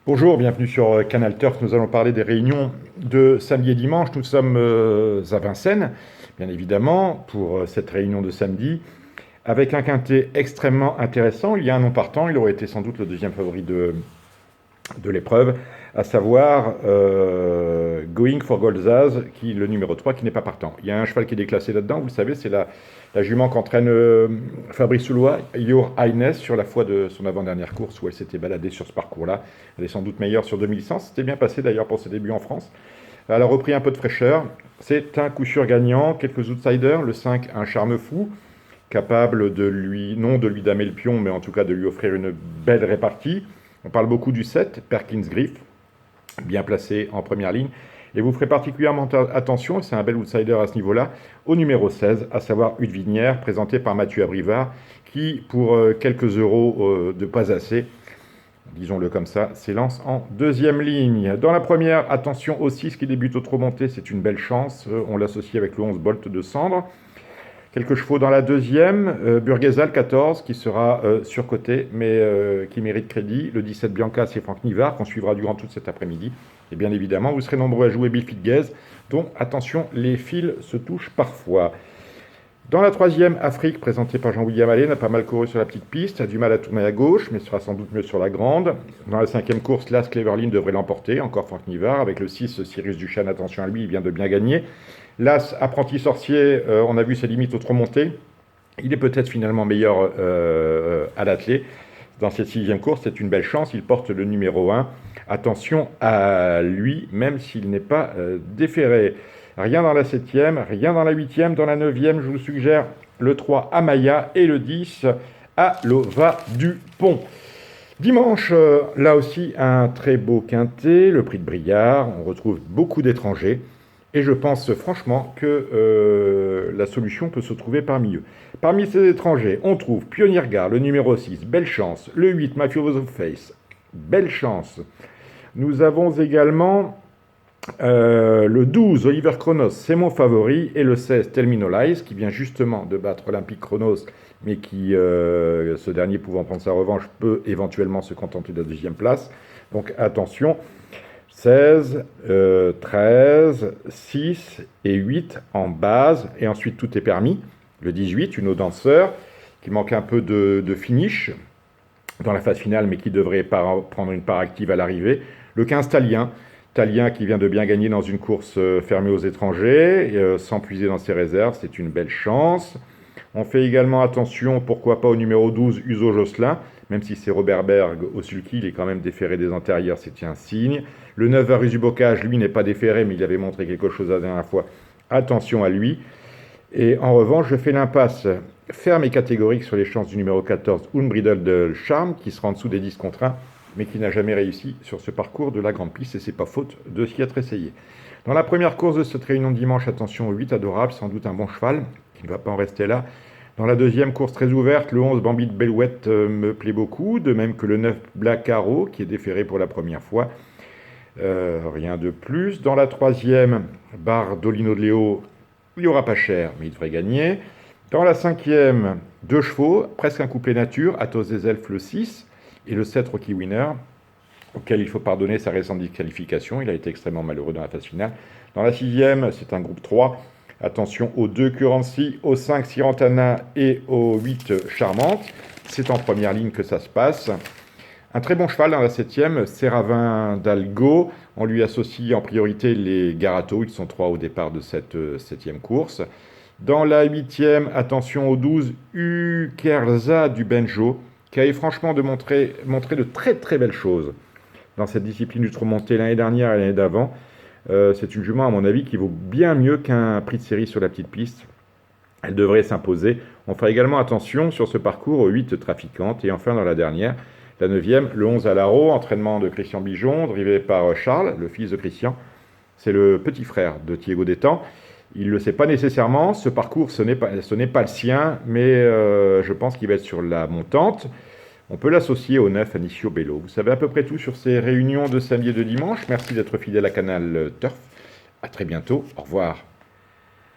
Bonjour, bienvenue sur Canal Turf. Nous allons parler des réunions de samedi et dimanche. Nous sommes à Vincennes, bien évidemment, pour cette réunion de samedi, avec un quintet extrêmement intéressant. Il y a un non partant, il aurait été sans doute le deuxième favori de l'épreuve, à savoir Going for Golzaz, qui le numéro 3, qui n'est pas partant. Il y a un cheval qui est déclassé là-dedans, vous le savez, c'est la jument qu'entraîne Fabrice Soulois, Your Highness, sur la fois de son avant-dernière course où elle s'était baladée sur ce parcours-là. Elle est sans doute meilleure sur 2100, c'était bien passé d'ailleurs pour ses débuts en France. Elle a repris un peu de fraîcheur, c'est un coup sûr gagnant, quelques outsiders, le 5, un charme fou, capable de lui, non de lui damer le pion, mais en tout cas de lui offrir une belle répartie. On parle beaucoup du 7, Perkins Griff, bien placé en première ligne. Et vous ferez particulièrement attention, c'est un bel outsider à ce niveau-là, au numéro 16, à savoir Udvinière, présenté par Mathieu Abrivard, qui, pour quelques euros de pas assez, disons-le comme ça, s'élance en deuxième ligne. Dans la première, attention au 6 qui débute au trop monté, c'est une belle chance. On l'associe avec le 11 Bolt de Cendre. Quelques chevaux dans la deuxième, Burghezal 14 qui sera surcoté mais qui mérite crédit. Le 17 Bianca c'est Franck Nivard qu'on suivra durant toute cet après-midi. Et bien évidemment vous serez nombreux à jouer Bill Fitzgerald dont attention les fils se touchent parfois. Dans la troisième, Afrique, présentée par Jean-William Allen, a pas mal couru sur la petite piste, a du mal à tourner à gauche, mais sera sans doute mieux sur la grande. Dans la cinquième course, l'As Cleverline devrait l'emporter, encore Franck Nivard, avec le 6, Cyrus Duchesne, attention à lui, il vient de bien gagner. L'As, apprenti sorcier, on a vu ses limites au trop monté. Il est peut-être finalement meilleur à l'attelé. Dans cette sixième course, c'est une belle chance, il porte le numéro 1. Attention à lui, même s'il n'est pas déféré. Rien dans la septième, rien dans la huitième. Dans la neuvième, je vous suggère le 3 Amaya et le 10 à Lova du Pont. Dimanche, là aussi, un très beau quintet, le prix de Briard. On retrouve beaucoup d'étrangers. Et je pense franchement que la solution peut se trouver parmi eux. Parmi ces étrangers, on trouve Pionnier Gare, le numéro 6, belle chance. Le 8, Mafioso Face, belle chance. Nous avons également le 12, Oliver Chronos, c'est mon favori. Et le 16, Telminolize, qui vient justement de battre Olympique Chronos, mais qui, ce dernier pouvant prendre sa revanche, peut éventuellement se contenter de la deuxième place. Donc attention. 16, 13, 6 et 8 en base. Et ensuite, tout est permis. Le 18, une danseur qui manque un peu de finish dans la phase finale, mais qui devrait prendre une part active à l'arrivée. Le 15, Talien qui vient de bien gagner dans une course fermée aux étrangers, sans puiser dans ses réserves. C'est une belle chance. On fait également attention, pourquoi pas, au numéro 12, Uso Josselin. Même si c'est Robert Berg au sulky, il est quand même déféré des antérieurs, c'est un signe. Le 9, Varus du Bocage, lui, n'est pas déféré, mais il avait montré quelque chose la dernière fois. Attention à lui. Et en revanche, je fais l'impasse ferme et catégorique sur les chances du numéro 14, Unbridled de Charme, qui sera en dessous des 10 contre 1, mais qui n'a jamais réussi sur ce parcours de la grande piste, et c'est pas faute de s'y être essayé. Dans la première course de cette réunion de dimanche, attention au 8, Adorable, sans doute un bon cheval, qui ne va pas en rester là. Dans la deuxième course très ouverte, le 11 Bambi de Bellouette me plaît beaucoup, de même que le 9 Black Arrow, qui est déféré pour la première fois. Rien de plus. Dans la troisième, Bardolino de Léo, il n'y aura pas cher, mais il devrait gagner. Dans la cinquième, deux chevaux, presque un couplet nature, Athos des Elfes le 6 et le 7 Rocky Winner, auquel il faut pardonner sa récente disqualification. Il a été extrêmement malheureux dans la phase finale. Dans la sixième, c'est un groupe 3. Attention aux 2 Currency, aux 5 Sirantana et aux 8 Charmante. C'est en première ligne que ça se passe. Un très bon cheval dans la septième, Séravin d'Algo. On lui associe en priorité les Garato. Ils sont 3 au départ de cette septième course. Dans la huitième, attention aux 12 Ukerza du Benjo, qui avait franchement montré de très très belles choses dans cette discipline ultramontée l'année dernière et l'année d'avant. C'est une jument, à mon avis, qui vaut bien mieux qu'un prix de série sur la petite piste. Elle devrait s'imposer. On fera également attention sur ce parcours aux 8 trafiquantes. Et enfin, dans la dernière, la 9e, le 11 Alaro, entraînement de Christian Bijon, drivé par Charles, le fils de Christian. C'est le petit frère de Thiego Détang. Il ne le sait pas nécessairement. Ce parcours, ce n'est pas le sien, mais je pense qu'il va être sur la montante. On peut l'associer au 9 Anicio Bello. Vous savez à peu près tout sur ces réunions de samedi et de dimanche. Merci d'être fidèle à Canal Turf. À très bientôt. Au revoir.